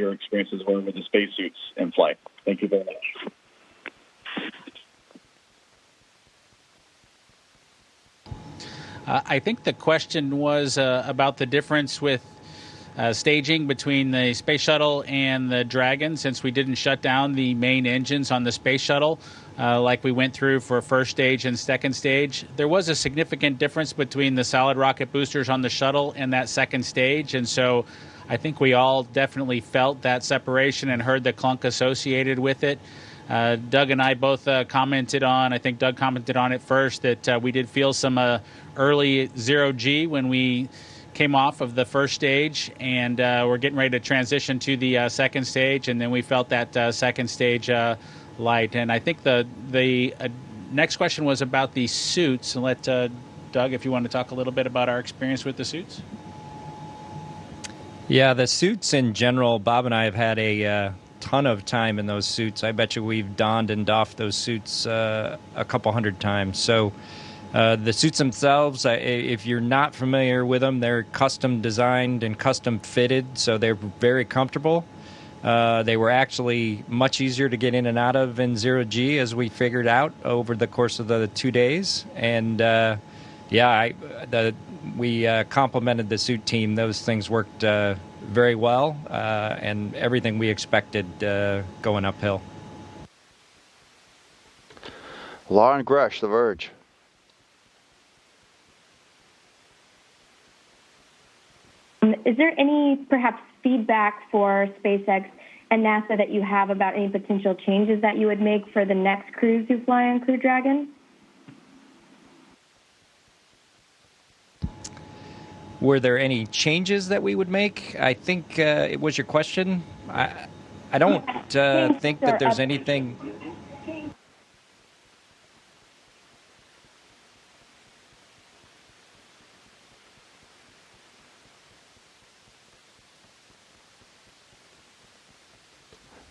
your experiences were with the spacesuits in flight. Thank you very much. I think the question was about the difference with staging between the space shuttle and the Dragon, since we didn't shut down the main engines on the space shuttle like we went through for first stage and second stage. There was a significant difference between the solid rocket boosters on the shuttle and that second stage, and so I think we all definitely felt that separation and heard the clunk associated with it. Doug and I both commented on, I think Doug commented on it first, that we did feel some early zero-G when we came off of the first stage, and we're getting ready to transition to the second stage, and then we felt that second stage light. And I think the next question was about the suits, and let Doug, if you want to talk a little bit about our experience with the suits. Yeah, the suits in general, Bob and I have had a ton of time in those suits. I bet you we've donned and doffed those suits a couple hundred times. So the suits themselves, if you're not familiar with them, they're custom designed and custom fitted, so they're very comfortable. They were actually much easier to get in and out of in zero-G, as we figured out over the course of the 2 days. And we complimented the suit team. Those things worked very well, and everything we expected going uphill. Lauren Gresh, The Verge. Is there any perhaps feedback for SpaceX and NASA that you have about any potential changes that you would make for the next crews who fly on Crew Dragon? Were there any changes that we would make? I think it was your question. I don't think that there's anything.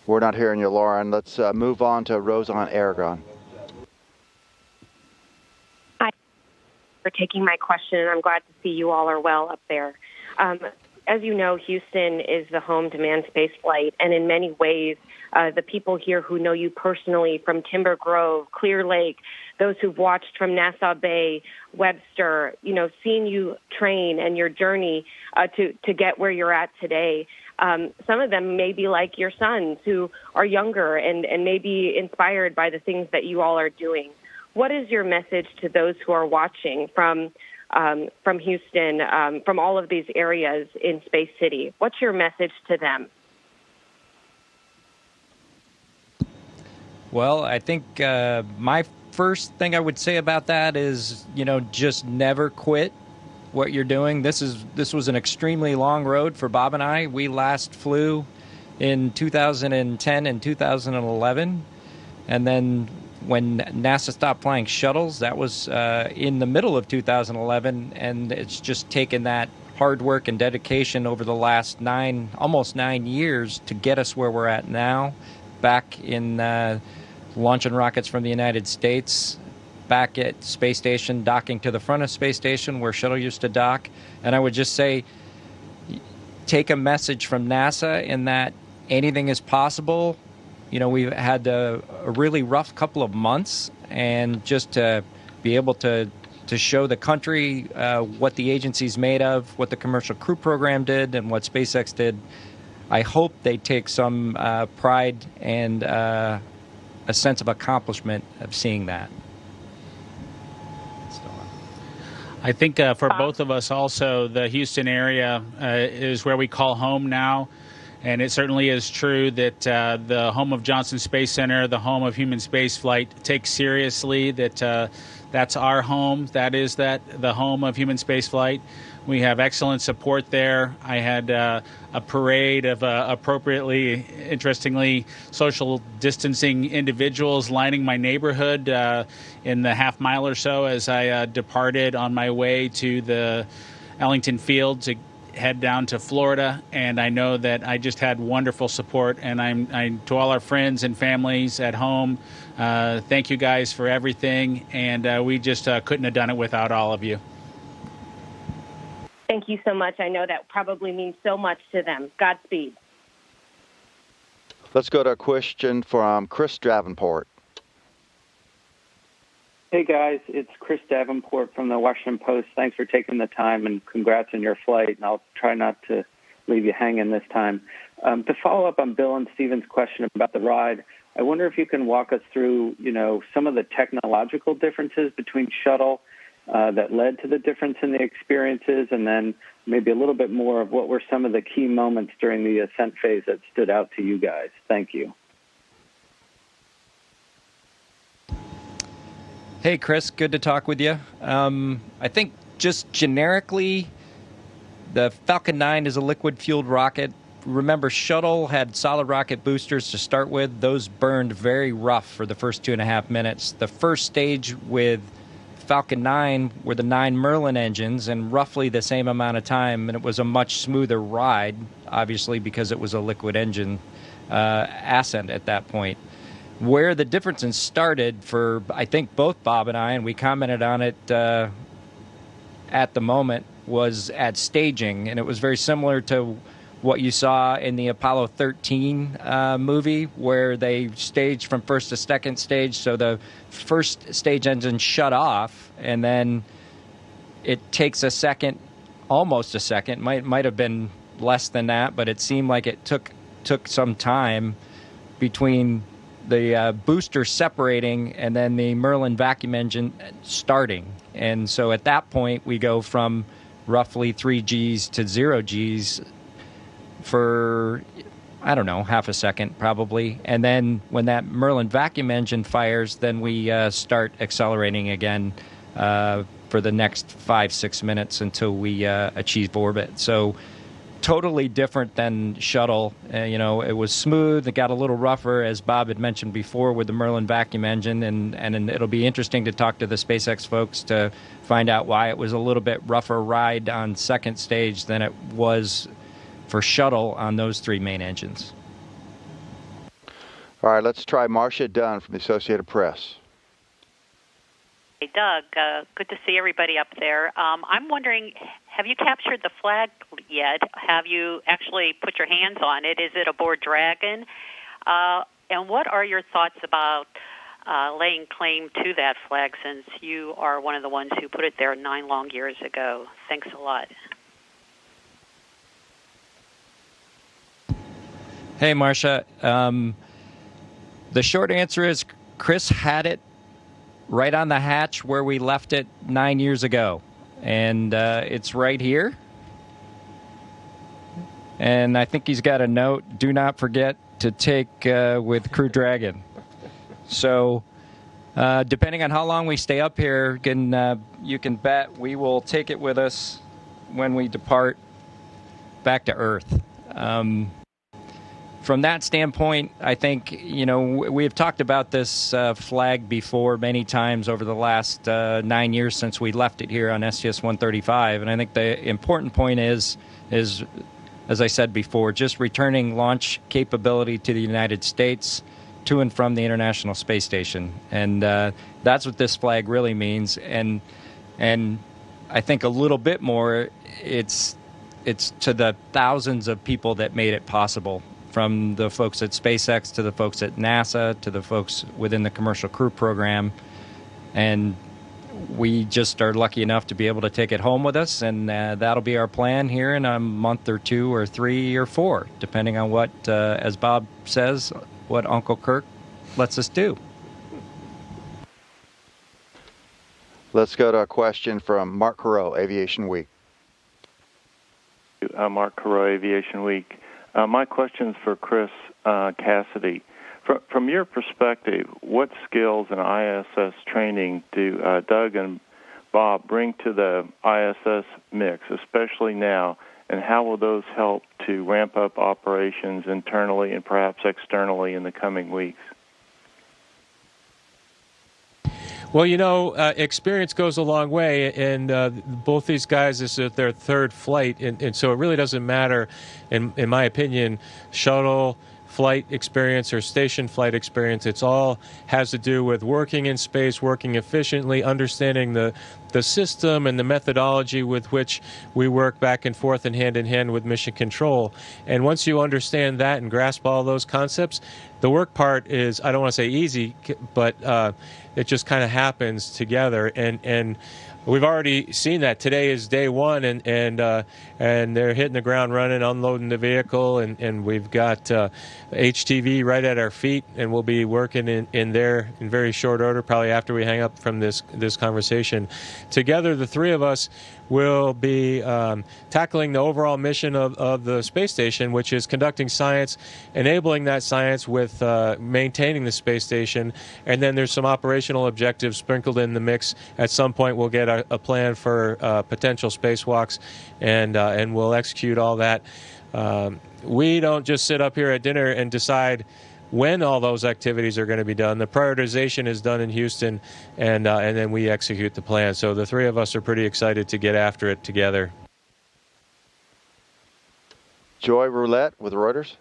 We're not hearing you, Lauren. Let's move on to Roseanne Aragon. Hi, for taking my question, and I'm glad to see you all are well up there. As you know, Houston is the home to manned space flight, and in many ways, the people here who know you personally from Timber Grove, Clear Lake, those who've watched from Nassau Bay, Webster, seen you train and your journey to get where you're at today. Some of them may be like your sons who are younger and may be inspired by the things that you all are doing. What is your message to those who are watching from Houston, from all of these areas in Space City? What's your message to them? Well, I think my first thing I would say about that is, just never quit what you're doing. This was an extremely long road for Bob and I. We last flew in 2010 and 2011, and then when NASA stopped flying shuttles, that was in the middle of 2011, and it's just taken that hard work and dedication over the last almost 9 years to get us where we're at now, back in launching rockets from the United States, back at Space Station, docking to the front of Space Station where shuttle used to dock. And I would just say, take a message from NASA in that anything is possible. We've had a really rough couple of months, and just to be able to show the country what the agency's made of, what the Commercial Crew Program did, and what SpaceX did, I hope they take some pride and a sense of accomplishment of seeing that. I think for both of us also, the Houston area is where we call home now. And it certainly is true that the home of Johnson Space Center, the home of human spaceflight, takes seriously that that's our home. That is the home of human spaceflight. We have excellent support there. I had a parade of appropriately, interestingly, social distancing individuals lining my neighborhood in the half mile or so as I departed on my way to the Ellington Field to head down to Florida. And I know that I just had wonderful support. And I'm to all our friends and families at home, thank you guys for everything. And we just couldn't have done it without all of you. Thank you so much. I know that probably means so much to them. Godspeed. Let's go to a question from Chris Davenport. Hey guys, it's Chris Davenport from the Washington Post. Thanks for taking the time and congrats on your flight. And I'll try not to leave you hanging this time. To follow up on Bill and Stephen's question about the ride, I wonder if you can walk us through, some of the technological differences between shuttle that led to the difference in the experiences, and then maybe a little bit more of what were some of the key moments during the ascent phase that stood out to you guys. Thank you. Hey, Chris, good to talk with you. I think just generically, the Falcon 9 is a liquid-fueled rocket. Remember, shuttle had solid rocket boosters to start with. Those burned very rough for the first 2.5 minutes. The first stage with Falcon 9 were the 9 Merlin engines, and roughly the same amount of time, and it was a much smoother ride, obviously, because it was a liquid engine ascent at that point. Where the differences started for, I think, both Bob and I, and we commented on it at the moment, was at staging, and it was very similar to what you saw in the Apollo 13 movie, where they staged from first to second stage. So the first stage engine shut off, and then it takes a second, almost a second, might have been less than that, but it seemed like it took some time between the booster separating and then the Merlin vacuum engine starting. And so at that point, we go from roughly 3 Gs to 0 Gs for, I don't know, half a second probably. And then when that Merlin vacuum engine fires, then we start accelerating again for the next 5-6 minutes until we achieve orbit. So totally different than shuttle. It was smooth. It got a little rougher, as Bob had mentioned before, with the Merlin vacuum engine, and it'll be interesting to talk to the SpaceX folks to find out why it was a little bit rougher ride on second stage than it was for shuttle on those 3 main engines. All right, let's try Marcia Dunn from the Associated Press. Hey, Doug, good to see everybody up there. I'm wondering, have you captured the flag yet? Have you actually put your hands on it? Is it aboard Dragon? And what are your thoughts about laying claim to that flag, since you are one of the ones who put it there 9 long years ago? Thanks a lot. Hey, Marcia. The short answer is Chris had it right on the hatch where we left it 9 years ago. And it's right here. And I think he's got a note, do not forget to take with Crew Dragon. So depending on how long we stay up here, you can bet we will take it with us when we depart back to Earth. From that standpoint, I think, we have talked about this flag before many times over the last 9 years since we left it here on STS-135. And I think the important point is, as I said before, just returning launch capability to the United States to and from the International Space Station. And that's what this flag really means. And I think a little bit more, it's to the thousands of people that made it possible, from the folks at SpaceX to the folks at NASA to the folks within the Commercial Crew Program. And we just are lucky enough to be able to take it home with us, and that'll be our plan here in a month or 2 or 3 or 4, depending on what, as Bob says, what Uncle Kirk lets us do. Let's go to a question from Mark Carreau, Aviation Week. Mark Carreau, Aviation Week. My question's for Chris Cassidy. From your perspective, what skills in ISS training do Doug and Bob bring to the ISS mix, especially now, and how will those help to ramp up operations internally and perhaps externally in the coming weeks? Well, experience goes a long way, and both these guys, this is their 3rd flight, and so it really doesn't matter, in my opinion, shuttle flight experience or station flight experience. It's all has to do with working in space, working efficiently, understanding the the system and the methodology with which we work back and forth and hand in hand with mission control. And once you understand that and grasp all those concepts, the work part is, I don't want to say easy, but it just kind of happens together. And we've already seen that. Today is day one, and they're hitting the ground running, unloading the vehicle, and we've got HTV right at our feet, and we'll be working in there in very short order, probably after we hang up from this conversation. Together, the three of us will be tackling the overall mission of the space station, which is conducting science, enabling that science with maintaining the space station, and then there's some operational objectives sprinkled in the mix. At some point, we'll get a plan for potential spacewalks, and we'll execute all that. We don't just sit up here at dinner and decide when all those activities are going to be done. The prioritization is done in Houston, and then we execute the plan. So the three of us are pretty excited to get after it together. Joy Roulette with Reuters.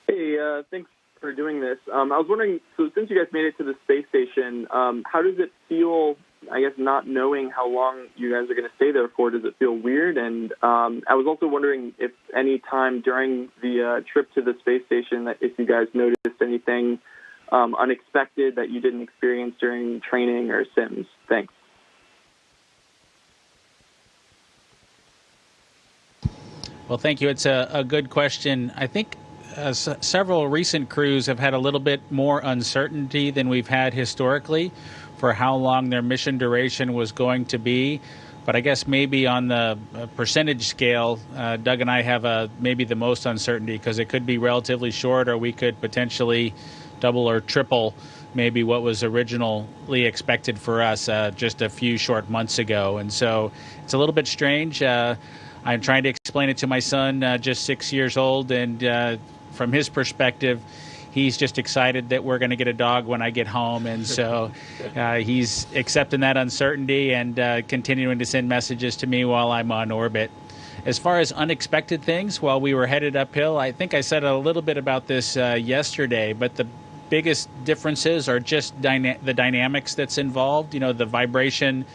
Hey, thanks for doing this. I was wondering, so since you guys made it to the space station, how does it feel, I guess, not knowing how long you guys are going to stay there for? Does it feel weird? And I was also wondering if any time during the trip to the space station, that if you guys noticed anything unexpected that you didn't experience during training or sims. Thanks. Well, thank you. It's a good question. I think several recent crews have had a little bit more uncertainty than we've had historically for how long their mission duration was going to be. But I guess maybe on the percentage scale, Doug and I have maybe the most uncertainty, because it could be relatively short, or we could potentially double or triple maybe what was originally expected for us just a few short months ago. And so it's a little bit strange. I'm trying to explain it to my son, just 6 years old, and from his perspective, he's just excited that we're going to get a dog when I get home. And so he's accepting that uncertainty and continuing to send messages to me while I'm on orbit. As far as unexpected things, while we were headed uphill, I think I said a little bit about this yesterday, but the biggest differences are just the dynamics that's involved, the vibration,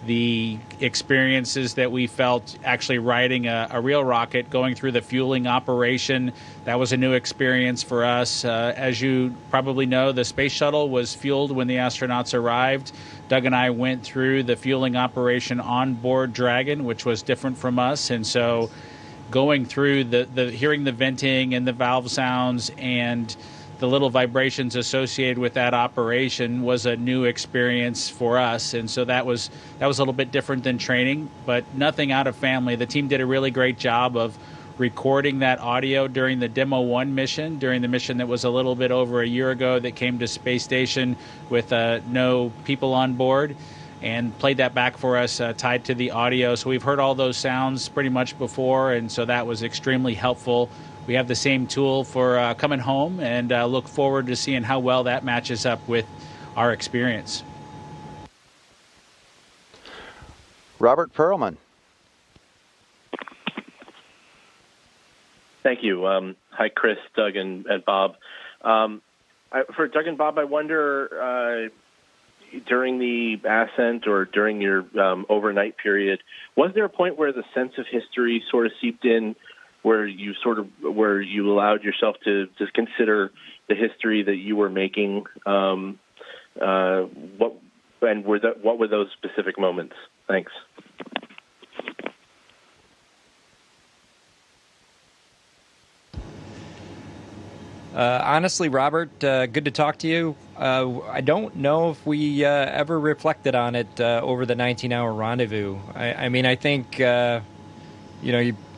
the experiences that we felt actually riding a real rocket, going through the fueling operation. That was a new experience for us. As you probably know, the space shuttle was fueled when the astronauts arrived. Doug and I went through the fueling operation on board Dragon, which was different from us. And so going through hearing the venting and the valve sounds and the little vibrations associated with that operation was a new experience for us. And so that was a little bit different than training, but nothing out of family. The team did a really great job of recording that audio during the Demo-1 mission, during the mission that was a little bit over a year ago that came to space station with no people on board, and played that back for us tied to the audio. So we've heard all those sounds pretty much before, and so that was extremely helpful. We have the same tool for coming home, and look forward to seeing how well that matches up with our experience. Robert Perlman. Thank you. Hi, Chris, Doug, and Bob. For Doug and Bob, I wonder, during the ascent or during your overnight period, was there a point where the sense of history sort of seeped in, where you allowed yourself to just consider the history that you were making? What were those specific moments? Thanks. Honestly, Robert, good to talk to you. I don't know if we ever reflected on it over the 19-hour rendezvous. I mean, I think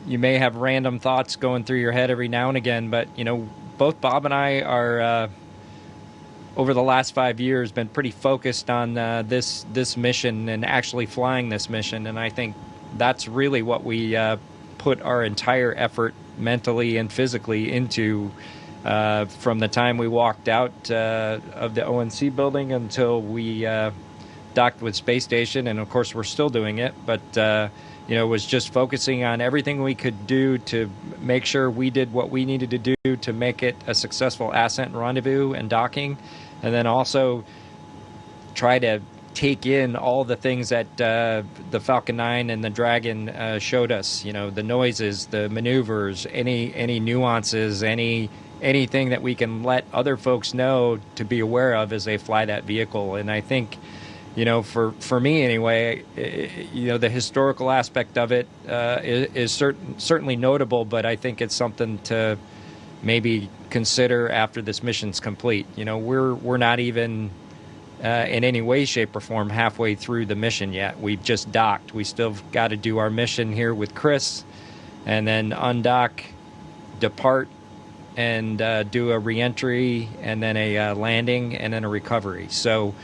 you may have random thoughts going through your head every now and again, but both Bob and I are over the last 5 years been pretty focused on this mission and actually flying this mission, and I think that's really what we put our entire effort mentally and physically into. From the time we walked out of the ONC building until we docked with Space Station, and of course we're still doing it, but it was just focusing on everything we could do to make sure we did what we needed to do to make it a successful ascent, rendezvous, and docking, and then also try to take in all the things that the Falcon 9 and the Dragon showed us. You know, the noises, the maneuvers, any nuances, anything that we can let other folks know to be aware of as they fly that vehicle. And I think, you know, for me anyway, you know, the historical aspect of it is certainly notable, but I think it's something to maybe consider after this mission's complete. You know, we're not even in any way, shape, or form halfway through the mission yet. We've just docked. We still got to do our mission here with Chris, and then undock, depart, and do a reentry, and then a landing, and then a recovery. So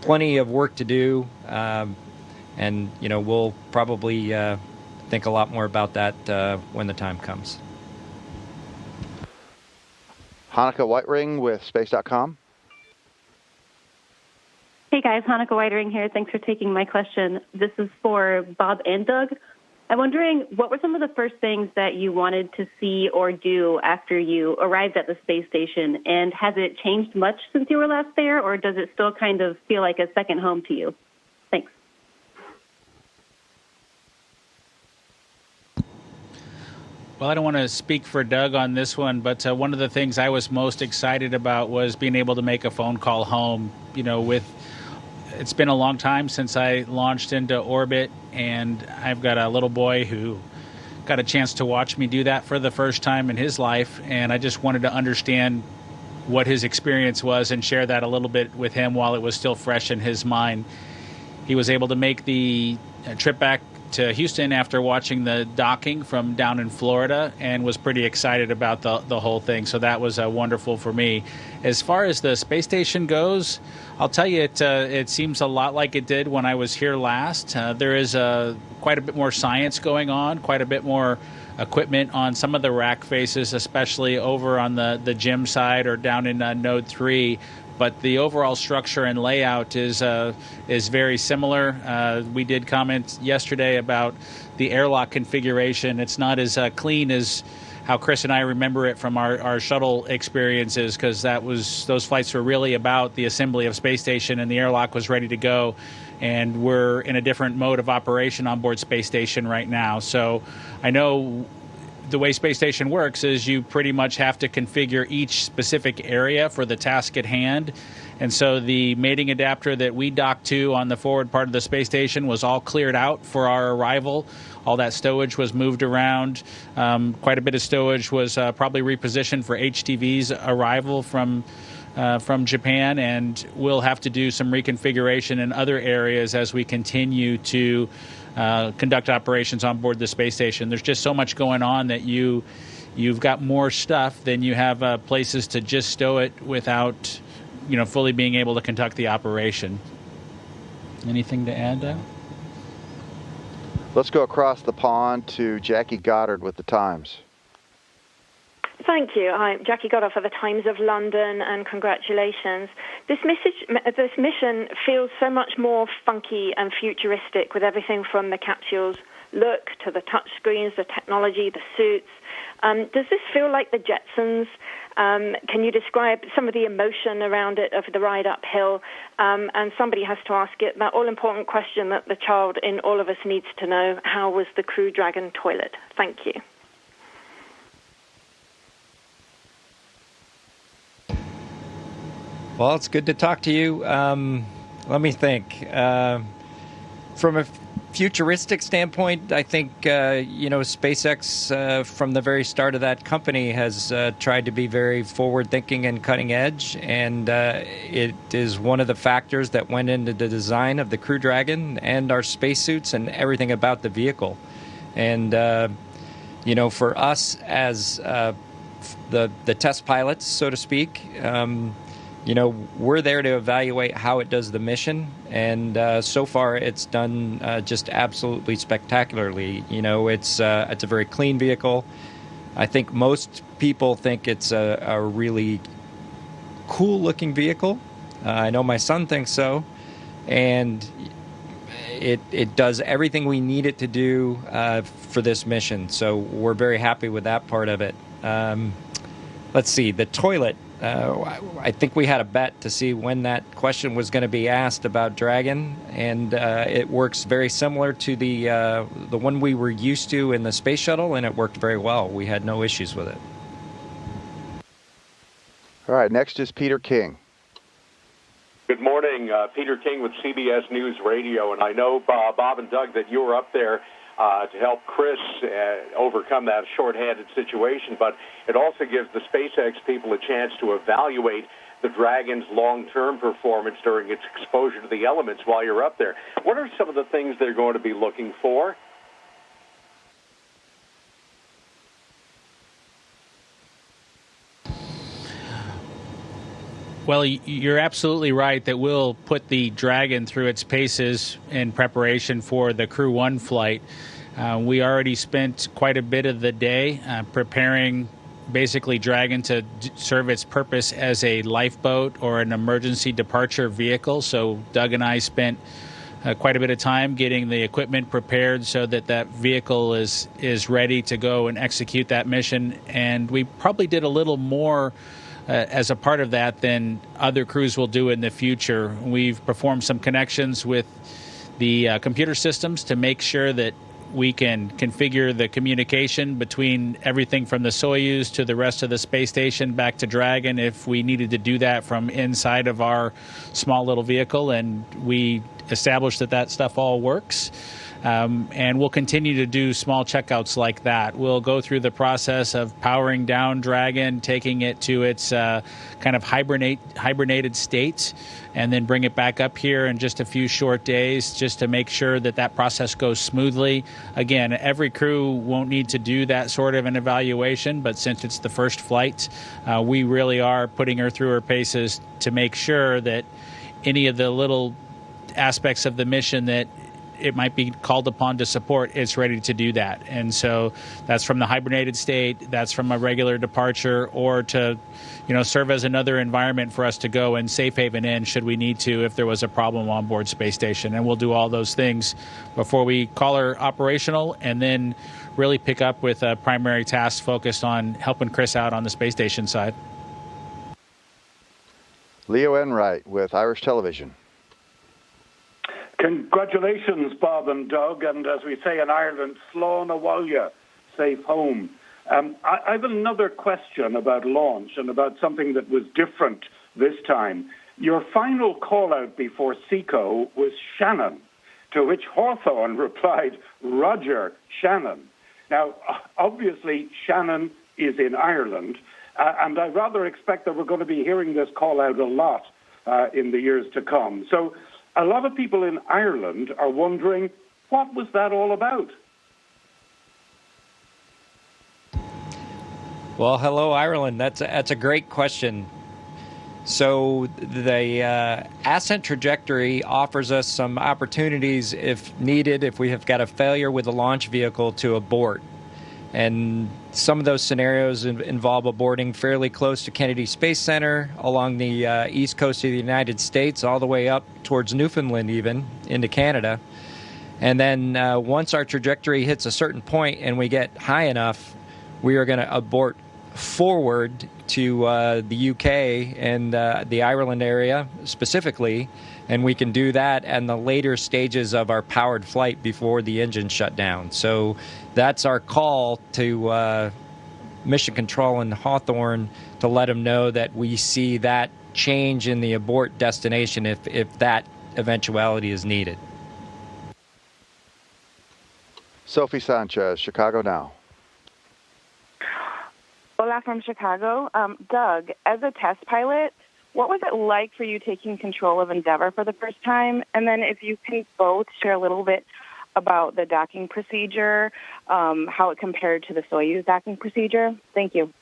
plenty of work to do, and you know, we'll probably think a lot more about that when the time comes. Hanukkah Whitering with Space.com. Hey guys, Hanukkah Whitering here. Thanks for taking my question. This is for Bob and Doug. I'm wondering, what were some of the first things that you wanted to see or do after you arrived at the space station? And has it changed much since you were last there, or does it still kind of feel like a second home to you? Thanks. Well, I don't want to speak for Doug on this one, but one of the things I was most excited about was being able to make a phone call home. You know, it's been a long time since I launched into orbit, and I've got a little boy who got a chance to watch me do that for the first time in his life, and I just wanted to understand what his experience was and share that a little bit with him while it was still fresh in his mind. He was able to make the trip back to Houston after watching the docking from down in Florida, and was pretty excited about the whole thing. So that was wonderful for me. As far as the space station goes, I'll tell you, it seems a lot like it did when I was here last. There is quite a bit more science going on, quite a bit more equipment on some of the rack faces, especially over on the gym side or down in Node 3. But the overall structure and layout is very similar. We did comment yesterday about the airlock configuration. It's not as clean as how Chris and I remember it from our shuttle experiences, because those flights were really about the assembly of space station, and the airlock was ready to go. And we're in a different mode of operation on board space station right now. So I know the way space station works is you pretty much have to configure each specific area for the task at hand. And so the mating adapter that we docked to on the forward part of the space station was all cleared out for our arrival. All that stowage was moved around. Quite a bit of stowage was probably repositioned for HTV's arrival from Japan, and we'll have to do some reconfiguration in other areas as we continue to conduct operations on board the space station. There's just so much going on that you've got more stuff than you have places to just stow it without, fully being able to conduct the operation. Anything to add, Doug? Let's go across the pond to Jackie Goddard with the Times. Thank you. I'm Jackie Goddard for the Times of London, and congratulations. This mission feels so much more funky and futuristic, with everything from the capsule's look to the touch screens, the technology, the suits. Does this feel like the Jetsons? Can you describe some of the emotion around it, of the ride uphill? And somebody has to ask it that all-important question that the child in all of us needs to know: how was the Crew Dragon toilet? Thank you. Well, it's good to talk to you. Let me think. From a futuristic standpoint, I think, SpaceX, from the very start of that company, has tried to be very forward-thinking and cutting edge, and it is one of the factors that went into the design of the Crew Dragon and our spacesuits and everything about the vehicle. And, for us as the test pilots, so to speak, we're there to evaluate how it does the mission, and so far it's done just absolutely spectacularly. It's a very clean vehicle. I think most people think it's a really cool-looking vehicle. I know my son thinks so, and it does everything we need it to do for this mission. So we're very happy with that part of it. Let's see, the toilet. I think we had a bet to see when that question was going to be asked about Dragon, and it works very similar to the one we were used to in the space shuttle, and it worked very well. We had no issues with it. All right, next is Peter King. Good morning, Peter King with CBS News Radio, and I know, Bob and Doug, that you were up there to help Chris overcome that shorthanded situation, but it also gives the SpaceX people a chance to evaluate the Dragon's long-term performance during its exposure to the elements while you're up there. What are some of the things they're going to be looking for? Well, you're absolutely right that we'll put the Dragon through its paces in preparation for the Crew 1 flight. We already spent quite a bit of the day preparing basically Dragon to serve its purpose as a lifeboat or an emergency departure vehicle. So Doug and I spent quite a bit of time getting the equipment prepared so that that vehicle is ready to go and execute that mission. And we probably did a little more as a part of that than other crews will do in the future. We've performed some connections with the computer systems to make sure that we can configure the communication between everything from the Soyuz to the rest of the space station back to Dragon if we needed to do that from inside of our small little vehicle, and we established that that stuff all works. And we'll continue to do small checkouts like that. We'll go through the process of powering down Dragon, taking it to its kind of hibernated state, and then bring it back up here in just a few short days just to make sure that that process goes smoothly. Again, every crew won't need to do that sort of an evaluation, but since it's the first flight, we really are putting her through her paces to make sure that any of the little aspects of the mission that it might be called upon to support, it's ready to do that. And so that's from the hibernated state, that's from a regular departure, or to, serve as another environment for us to go and safe haven in should we need to if there was a problem on board space station. And we'll do all those things before we call her operational, and then really pick up with a primary task focused on helping Chris out on the space station side. Leo Enright with Irish Television. Congratulations, Bob and Doug, and as we say in Ireland, Slán a bhaile, safe home. I have another question about launch and about something that was different this time. Your final call-out before SECO was Shannon, to which Hawthorne replied, Roger, Shannon. Now, obviously, Shannon is in Ireland, and I rather expect that we're going to be hearing this call-out a lot in the years to come. So a lot of people in Ireland are wondering, what was that all about? Well, hello, Ireland. That's a great question. So the ascent trajectory offers us some opportunities if needed, if we have got a failure with the launch vehicle, to abort. And some of those scenarios involve aborting fairly close to Kennedy Space Center, along the east coast of the United States, all the way up towards Newfoundland, even into Canada. And then once our trajectory hits a certain point and we get high enough, we are going to abort forward to the UK and the Ireland area specifically, and we can do that in the later stages of our powered flight before the engine shut down. So that's our call to Mission Control in Hawthorne to let them know that we see that change in the abort destination if that eventuality is needed. Sophie Sanchez, Chicago Now. Hola from Chicago. Doug, as a test pilot, what was it like for you taking control of Endeavour for the first time? And then if you can both share a little bit about the docking procedure, how it compared to the Soyuz docking procedure. Thank you.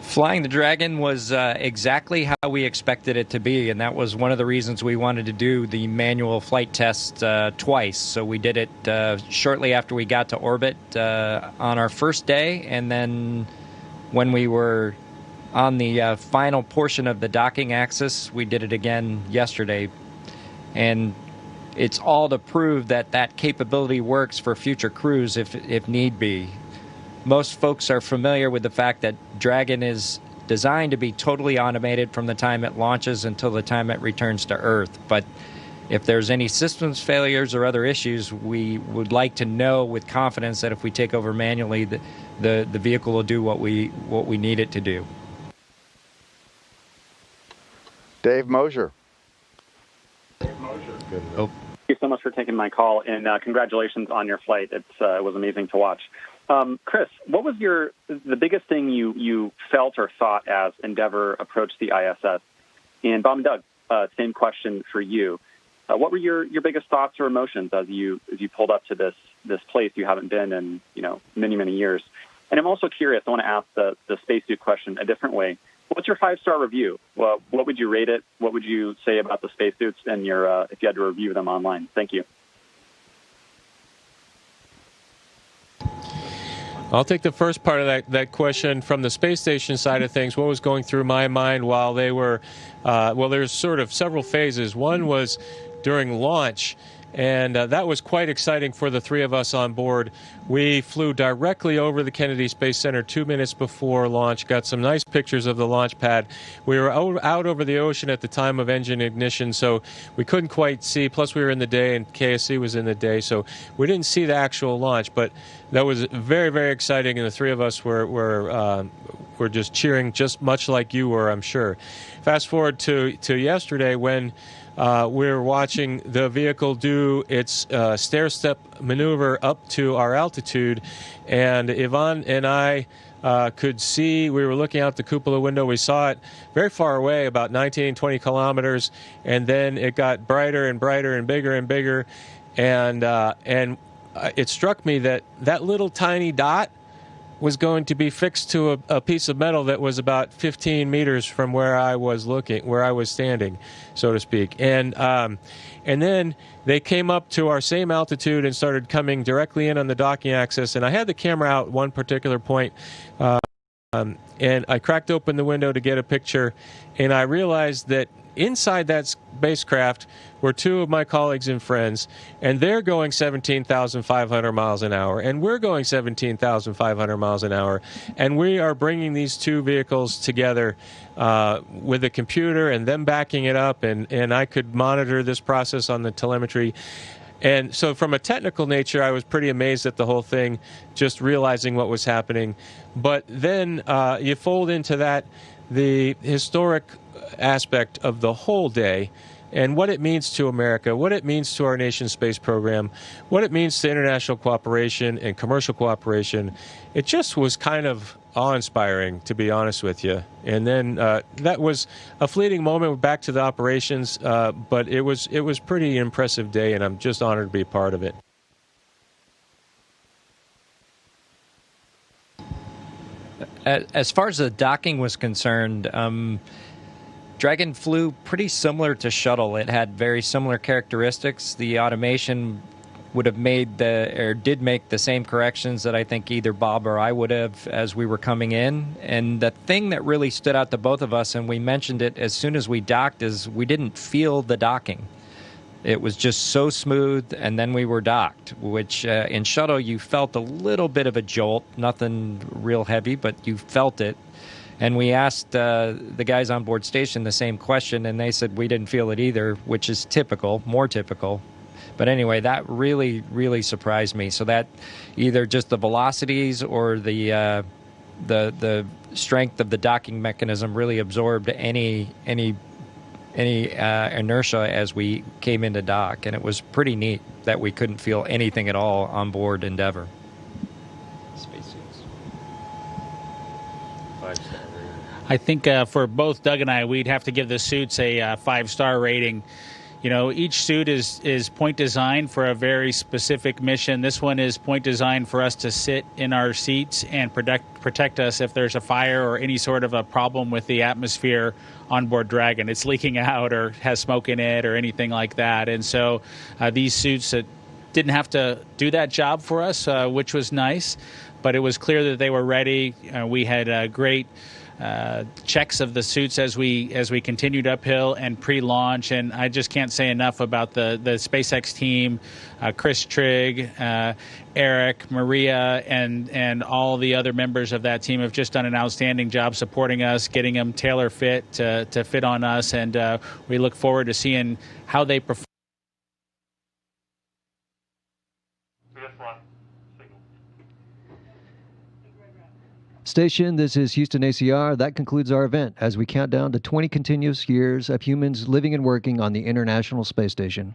Flying the Dragon was exactly how we expected it to be, and that was one of the reasons we wanted to do the manual flight test twice. So we did it shortly after we got to orbit on our first day, and then when we were on the final portion of the docking axis, we did it again yesterday. And it's all to prove that that capability works for future crews if need be. most folks are familiar with the fact that Dragon is designed to be totally automated from the time it launches until the time it returns to Earth. But if there's any systems failures or other issues, we would like to know with confidence that if we take over manually, the vehicle will do what we need it to do. Dave Mosier. Thank you so much for taking my call, and congratulations on your flight. It was amazing to watch. Chris, what was the biggest thing you felt or thought as Endeavour approached the ISS? And Bob and Doug, same question for you. What were your biggest thoughts or emotions as you pulled up to this place you haven't been in many years? And I'm also curious. I want to ask the spacesuit question a different way. What's your 5-star review? Well, what would you rate it? What would you say about the spacesuits and if you had to review them online? Thank you. I'll take the first part of that question from the space station side of things. What was going through my mind while they were, there's sort of several phases. One was during launch, and that was quite exciting for the three of us on board. We flew directly over the Kennedy Space Center 2 minutes before launch, got some nice pictures of the launch pad. We were out over the ocean at the time of engine ignition, so we couldn't quite see. Plus, we were in the day, and KSC was in the day, so we didn't see the actual launch. But that was very, very exciting, and the three of us were just cheering, just much like you were, I'm sure. Fast forward to yesterday when we were watching the vehicle do its stair-step maneuver up to our altitude, and Yvonne and I could see, we were looking out the cupola window, we saw it very far away, about 19, 20 kilometers, and then it got brighter and brighter and bigger, and it struck me that that little tiny dot was going to be fixed to a piece of metal that was about 15 meters from where I was standing, so to speak. And then they came up to our same altitude and started coming directly in on the docking axis. And I had the camera out at one particular point, and I cracked open the window to get a picture, and I realized that inside that spacecraft were two of my colleagues and friends, and they're going 17,500 miles an hour, and we're going 17,500 miles an hour, and we are bringing these two vehicles together with a computer and them backing it up, and I could monitor this process on the telemetry. And so from a technical nature, I was pretty amazed at the whole thing, just realizing what was happening. But then you fold into that the historic aspect of the whole day and what it means to America, what it means to our nation's space program, what it means to international cooperation and commercial cooperation. It just was kind of awe-inspiring, to be honest with you. And then that was a fleeting moment back to the operations, but it was pretty impressive day, and I'm just honored to be a part of it. As far as the docking was concerned, Dragon flew pretty similar to Shuttle. It had very similar characteristics. The automation would have did make the same corrections that I think either Bob or I would have as we were coming in. And the thing that really stood out to both of us, and we mentioned it as soon as we docked, is we didn't feel the docking. It was just so smooth, and then we were docked, which in Shuttle you felt a little bit of a jolt, nothing real heavy, but you felt it. And we asked the guys on board station the same question, and they said we didn't feel it either, which is typical, more typical. But anyway, that really, really surprised me. So that either just the velocities or the strength of the docking mechanism really absorbed any inertia as we came into dock, and it was pretty neat that we couldn't feel anything at all on board Endeavour. I think for both Doug and I, we'd have to give the suits a 5-star rating. You know, each suit is point designed for a very specific mission. This one is point designed for us to sit in our seats and protect us if there's a fire or any sort of a problem with the atmosphere on board Dragon. It's leaking out or has smoke in it or anything like that. And so these suits didn't have to do that job for us, which was nice. But it was clear that they were ready. We had great checks of the suits as we continued uphill and pre-launch. And I just can't say enough about the SpaceX team, Chris Trigg, Eric, Maria, and all the other members of that team have just done an outstanding job supporting us, getting them tailor fit to fit on us, and we look forward to seeing how they perform. Station, this is Houston ACR. That concludes our event as we count down to 20 continuous years of humans living and working on the International Space Station.